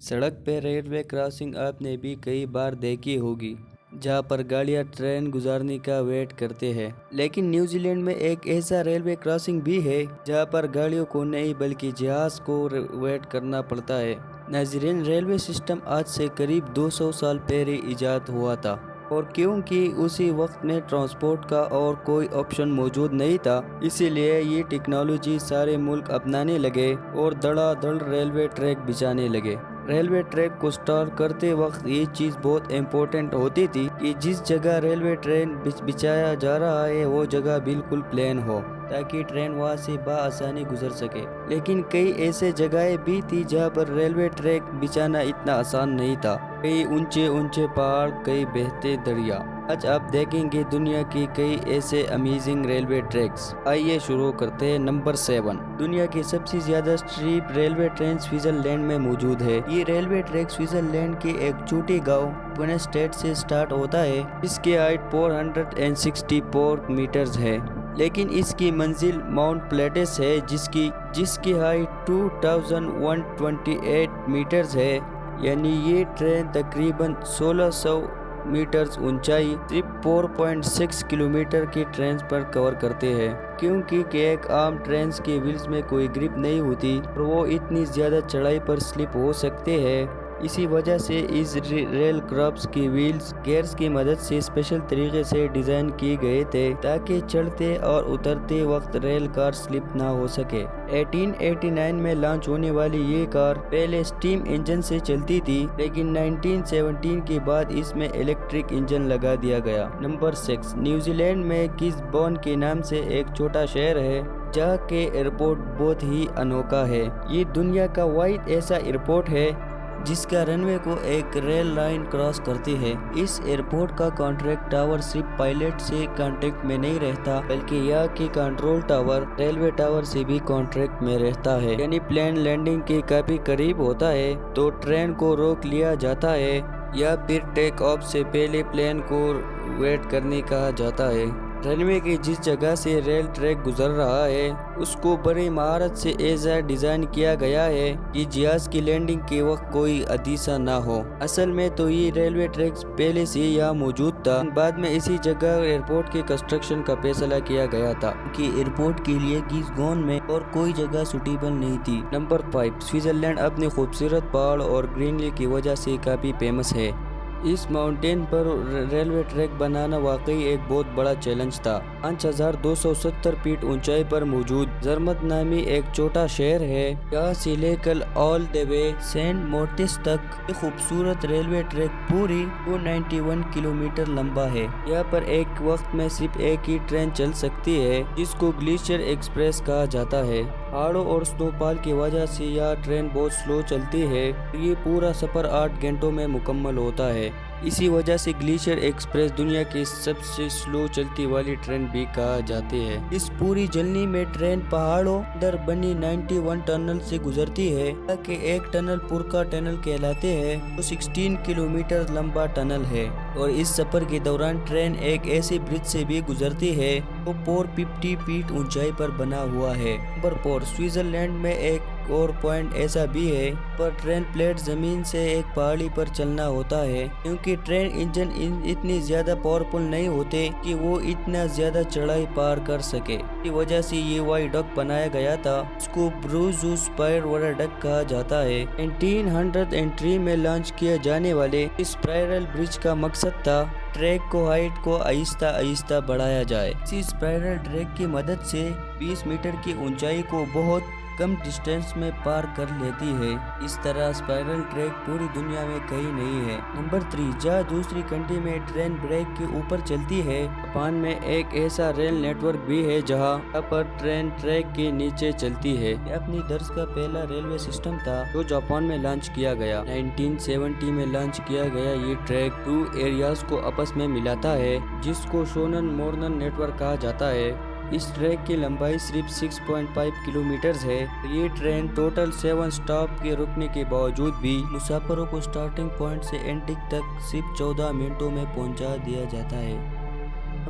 सड़क पे railway crossing आपने भी कई बार देखी होगी, जहाँ पर गाड़ियाँ ट्रेन गुजरने का वेट करते हैं। लेकिन न्यूजीलैंड में एक ऐसा रेलवे क्रॉसिंग भी है जहाँ पर गाड़ियों को नहीं बल्कि जहाज को वेट करना पड़ता है। नाज़रीन, रेलवे सिस्टम आज से करीब 200 साल पहले इजाद हुआ था, और क्योंकि उसी वक्त में ट्रांसपोर्ट का और कोई ऑप्शन मौजूद नहीं था, इसीलिए ये टेक्नोलॉजी सारे मुल्क अपनाने लगे और धड़ाधड़ रेलवे ट्रैक बिछाने लगे। रेलवे ट्रैक को स्टार्ट करते वक्त ये चीज़ बहुत इम्पोर्टेंट होती थी कि जिस जगह रेलवे ट्रेन बिछाया जा रहा है वो जगह बिल्कुल प्लेन हो, ताकि ट्रेन वहाँ से बआसानी गुजर सके। लेकिन कई ऐसे जगहें भी थी जहाँ पर रेलवे ट्रैक बिछाना इतना आसान नहीं था। कई ऊंचे ऊंचे पहाड़, कई बहते दरिया। आज आप देखेंगे दुनिया की कई ऐसे अमेजिंग रेलवे ट्रैक्स। आइए शुरू करते हैं। नंबर 7, दुनिया की सबसे ज्यादा स्ट्रीप रेलवे ट्रेन स्विट्जरलैंड में मौजूद है। ये रेलवे ट्रैक स्विट्जरलैंड के एक छोटे गांव पुनेस्टेड से स्टार्ट होता है। इसकी हाइट 464 मीटर्स है, लेकिन इसकी मंजिल माउंट प्लेटस है जिसकी हाइट 2128 मीटर्स है। यानी ये ट्रेन तकरीबन 1600 मीटर्स ऊंचाई सिर्फ 4.6 किलोमीटर की ट्रेन पर कवर करते हैं। क्योंकि एक आम ट्रेन के व्हील्स में कोई ग्रिप नहीं होती और वो इतनी ज़्यादा चढ़ाई पर स्लिप हो सकते हैं, इसी वजह से इस रेल क्रॉप्स की व्हील्स गियर्स की मदद से स्पेशल तरीके से डिज़ाइन किए गए थे ताकि चढ़ते और उतरते वक्त रेल कार स्लिप ना हो सके। 1889 में लॉन्च होने वाली ये कार पहले स्टीम इंजन से चलती थी, लेकिन 1917 के बाद इसमें इलेक्ट्रिक इंजन लगा दिया गया। नंबर 6, न्यूजीलैंड में गिसबॉर्न के नाम से एक छोटा शहर है जहाँ के एयरपोर्ट बहुत ही अनोखा है। ये दुनिया का वाहिद ऐसा एयरपोर्ट है जिसका रनवे को एक रेल लाइन क्रॉस करती है। इस एयरपोर्ट का कॉन्ट्रैक्ट टावर सिर्फ पायलट से कॉन्ट्रैक्ट में नहीं रहता, बल्कि यहाँ के कंट्रोल टावर रेलवे टावर से भी कॉन्ट्रैक्ट में रहता है। यानी प्लेन लैंडिंग के काफी करीब होता है तो ट्रेन को रोक लिया जाता है, या फिर टेक ऑफ से पहले प्लेन को वेट करने कहा जाता है। रनवे की जिस जगह से रेल ट्रैक गुजर रहा है उसको बड़ी महारत से ऐसा डिजाइन किया गया है कि जहाज की लैंडिंग के वक्त कोई हादसा ना हो। असल में तो ये रेलवे ट्रैक पहले से यहाँ मौजूद था, बाद में इसी जगह एयरपोर्ट के कंस्ट्रक्शन का फैसला किया गया था कि एयरपोर्ट के लिए गिसबॉर्न में और कोई जगह सुटेबल नहीं थी। नंबर 5, स्विट्जरलैंड अपने खूबसूरत पहाड़ और ग्रीनरी की वजह से काफी फेमस है। इस माउंटेन पर रेलवे ट्रैक बनाना वाकई एक बहुत बड़ा चैलेंज था। 5270 फीट ऊंचाई पर मौजूद जरमत नामी एक छोटा शहर है। यहाँ से लेकर all the way Saint Moritz तक एक खूबसूरत रेलवे ट्रैक पूरी 291 किलोमीटर लंबा है। यहाँ पर एक वक्त में सिर्फ एक ही ट्रेन चल सकती है, जिसको ग्लेशियर एक्सप्रेस कहा जाता है। पहाड़ों और स्नोफॉल की वजह से यह ट्रेन बहुत स्लो चलती है। ये पूरा सफर 8 घंटों में मुकम्मल होता है। इसी वजह से ग्लेशियर एक्सप्रेस दुनिया की सबसे स्लो चलती वाली ट्रेन भी कहा जाती है। इस पूरी जर्नी में ट्रेन पहाड़ों अंदर बनी 91 टनल से गुजरती है, ताकि एक टनल पुरका टनल कहलाते हैं, तो 16 किलोमीटर लंबा टनल है। और इस सफर के दौरान ट्रेन एक ऐसे ब्रिज से भी गुजरती है वो 450 फीट ऊंचाई पर बना हुआ है। नंबर 4, स्विट्जरलैंड में एक और पॉइंट ऐसा भी है पर ट्रेन प्लेट जमीन से एक पहाड़ी पर चलना होता है, क्योंकि ट्रेन इंजन इतनी ज्यादा पावरफुल नहीं होते कि वो इतना ज्यादा चढ़ाई पार कर सके। इस वजह से ये वाइडक्ट बनाया गया था। इसको ब्रूज स्पायर वाइडक्ट कहा जाता है। 1903 में लॉन्च किए जाने वाले इस स्पाइरल ब्रिज का मकसद था ट्रैक को हाइट को आहिस्ता आहिस्ता बढ़ाया जाए। इसी स्पाइरल ट्रैक की मदद से 20 मीटर की ऊंचाई को बहुत कम डिस्टेंस में पार कर लेती है। इस तरह स्पाइरल ट्रैक पूरी दुनिया में कहीं नहीं है। नंबर 3, जहाँ दूसरी कंट्री में ट्रेन ब्रेक के ऊपर चलती है, जापान में एक ऐसा रेल नेटवर्क भी है जहाँ पर ट्रेन ट्रैक के नीचे चलती है। ये अपनी दर्ज का पहला रेलवे सिस्टम था जो जापान में लॉन्च किया गया। 1970 में लॉन्च किया गया ये ट्रैक 2 एरियाज को आपस में मिलाता है, जिसको शोनन मोरनन नेटवर्क कहा जाता है। इस ट्रैक की लंबाई सिर्फ 6.5 किलोमीटर है। ये ट्रेन टोटल 7 स्टॉप के रुकने के बावजूद भी मुसाफिरों को स्टार्टिंग पॉइंट से एंडिंग तक सिर्फ 14 मिनटों में पहुंचा दिया जाता है।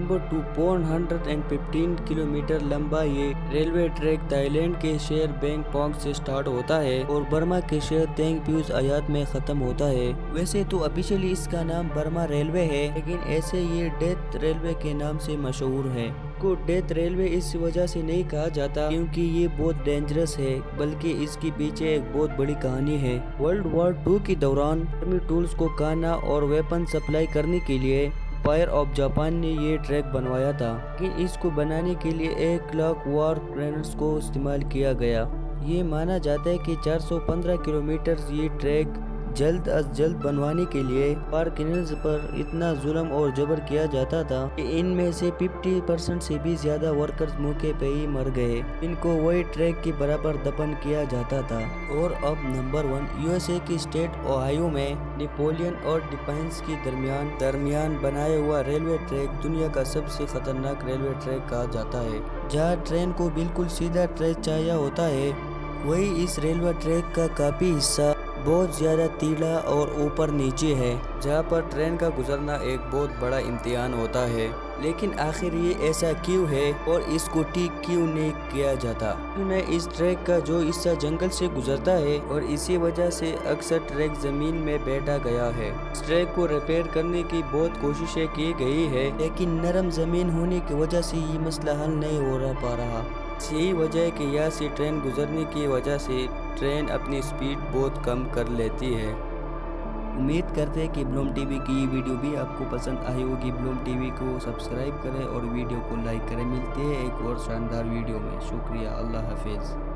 नंबर 2, 415 किलोमीटर लंबा ये रेलवे ट्रैक थाईलैंड के शहर बैंकॉक से स्टार्ट होता है और बर्मा के शहर तेंगप्यूस आयात में खत्म होता है। वैसे तो ऑफिशियली इसका नाम बर्मा रेलवे है, लेकिन ऐसे ये डेथ रेलवे के नाम से मशहूर है। को डेथ रेलवे इस वजह से नहीं कहा जाता क्योंकि ये बहुत डेंजरस है, बल्कि इसके पीछे एक बहुत बड़ी कहानी है। वर्ल्ड वॉर 2 के दौरान आर्मी टूल्स को खाना और वेपन सप्लाई करने के लिए फायर ऑफ जापान ने ये ट्रैक बनवाया था, लेकिन इसको बनाने के लिए 1 लाख वॉर क्रेनर्स को इस्तेमाल किया गया। ये माना जाता है कि 415 किलोमीटर ये ट्रैक जल्द अज जल्द बनवाने के लिए पार्किनर्स पर इतना जुल्म और जबर किया जाता था कि इनमें से 50% से भी ज्यादा वर्कर्स मौके पे ही मर गए। इनको वही ट्रैक के बराबर दफन किया जाता था। और अब नंबर 1, यूएसए की स्टेट ओहायो में नेपोलियन और डिफेंस के दरमियान बनाया हुआ रेलवे ट्रैक दुनिया का सबसे खतरनाक रेलवे ट्रैक कहा जाता है। जहाँ ट्रेन को बिल्कुल सीधा ट्रैक चाहिए होता है, वही इस रेलवे ट्रैक का काफी हिस्सा बहुत ज़्यादा टीला और ऊपर नीचे है, जहाँ पर ट्रेन का गुजरना एक बहुत बड़ा इम्तिहान होता है। लेकिन आखिर ये ऐसा क्यों है और इसको ठीक क्यों नहीं किया जाता? में इस ट्रैक का जो हिस्सा जंगल से गुजरता है और इसी वजह से अक्सर ट्रैक जमीन में बैठा गया है। इस ट्रैक को रिपेयर करने की बहुत कोशिशें की गई है, लेकिन नरम जमीन होने की वजह से ये मसला हल नहीं हो पा रहा। यही वजह है कि यहाँ से ट्रेन गुजरने की वजह से ट्रेन अपनी स्पीड बहुत कम कर लेती है। उम्मीद करते हैं कि ब्लूम टीवी की वीडियो भी आपको पसंद आई होगी। ब्लूम टीवी को सब्सक्राइब करें और वीडियो को लाइक करें। मिलते हैं एक और शानदार वीडियो में। शुक्रिया, अल्लाह हाफिज़।